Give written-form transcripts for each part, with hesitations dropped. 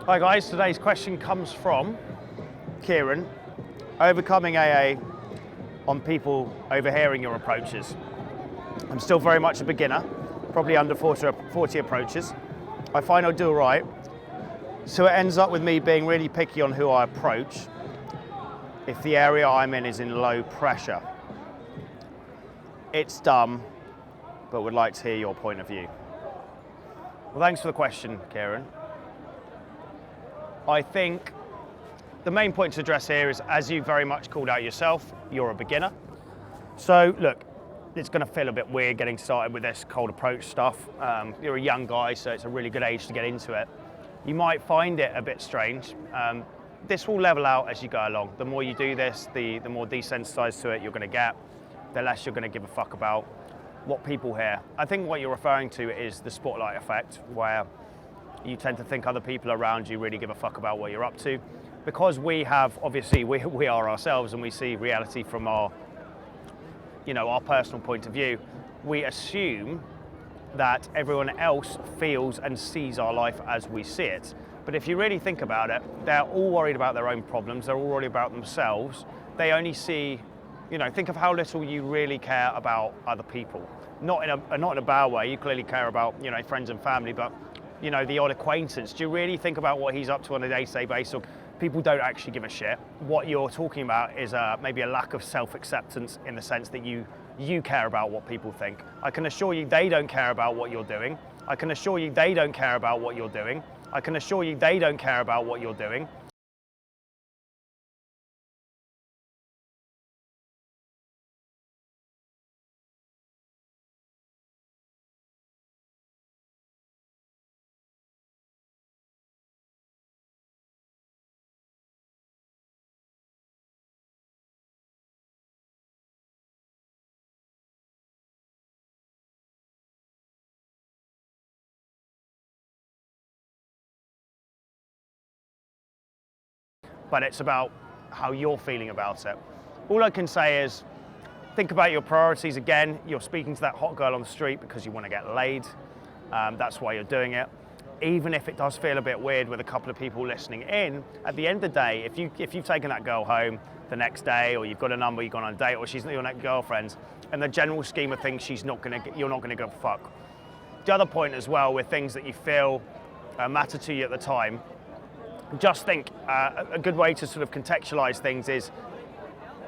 Hi guys, today's question comes from Kieran. Overcoming AA on people overhearing your approaches. I'm still very much a beginner, probably under 40 approaches. I find I'll do all right. So it ends up with me being really picky on who I approach if the area I'm in is in low pressure. It's dumb, but would like to hear your point of view. Well, thanks for the question, Kieran. I think the main point to address here is, as you very much called out yourself, you're a beginner. So look, it's going to feel a bit weird getting started with this cold approach stuff. You're a young guy, so it's a really good age to get into it. You might find it a bit strange. This will level out as you go along. The more you do this, the more desensitized to it you're going to get, the less you're going to give a fuck about what people hear. I think what you're referring to is the spotlight effect, where you tend to think other people around you really give a fuck about what you're up to. Because we have, obviously, we are ourselves and we see reality from our personal point of view, we assume that everyone else feels and sees our life as we see it. But if you really think about it, they're all worried about their own problems, they're all worried about themselves. They only see, think of how little you really care about other people. Not in a bad way, you clearly care about, friends and family, but, the odd acquaintance. Do you really think about what he's up to on a day-to-day basis? People don't actually give a shit. What you're talking about is maybe a lack of self-acceptance in the sense that you care about what people think. I can assure you they don't care about what you're doing. I can assure you they don't care about what you're doing. I can assure you they don't care about what you're doing. But it's about how you're feeling about it. All I can say is, think about your priorities again. You're speaking to that hot girl on the street because you want to get laid. That's why you're doing it. Even if it does feel a bit weird with a couple of people listening in, at the end of the day, if you've taken that girl home the next day, or you've got a number, you've gone on a date, or she's not your next girlfriend, in the general scheme of things, you're not going to give a fuck. The other point as well, with things that you feel matter to you at the time, just think a good way to sort of contextualize things is,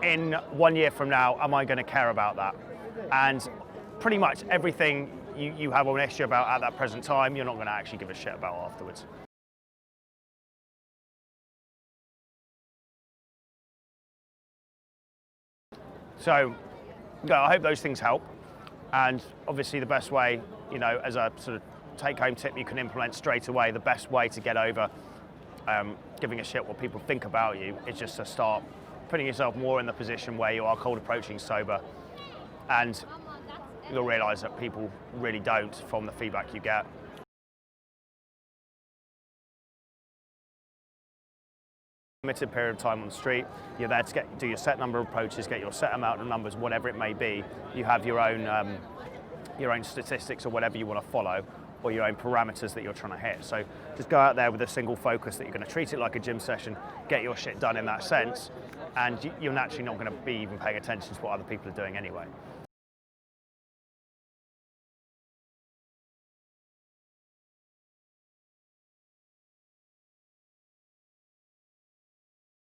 in 1 year from now, am I going to care about that? And pretty much everything you have an issue about at that present time, you're not going to actually give a shit about afterwards. So, I hope those things help. And obviously the best way, as a sort of take-home tip you can implement straight away, the best way to get over giving a shit what people think about you is just to start putting yourself more in the position where you are cold approaching sober, and you'll realise that people really don't from the feedback you get. Limited period of time on the street, you're there to do your set number of approaches, get your set amount of numbers, whatever it may be. You have your own statistics or whatever you want to follow, or your own parameters that you're trying to hit. So just go out there with a single focus that you're going to treat it like a gym session, get your shit done in that sense, and you're naturally not going to be even paying attention to what other people are doing anyway.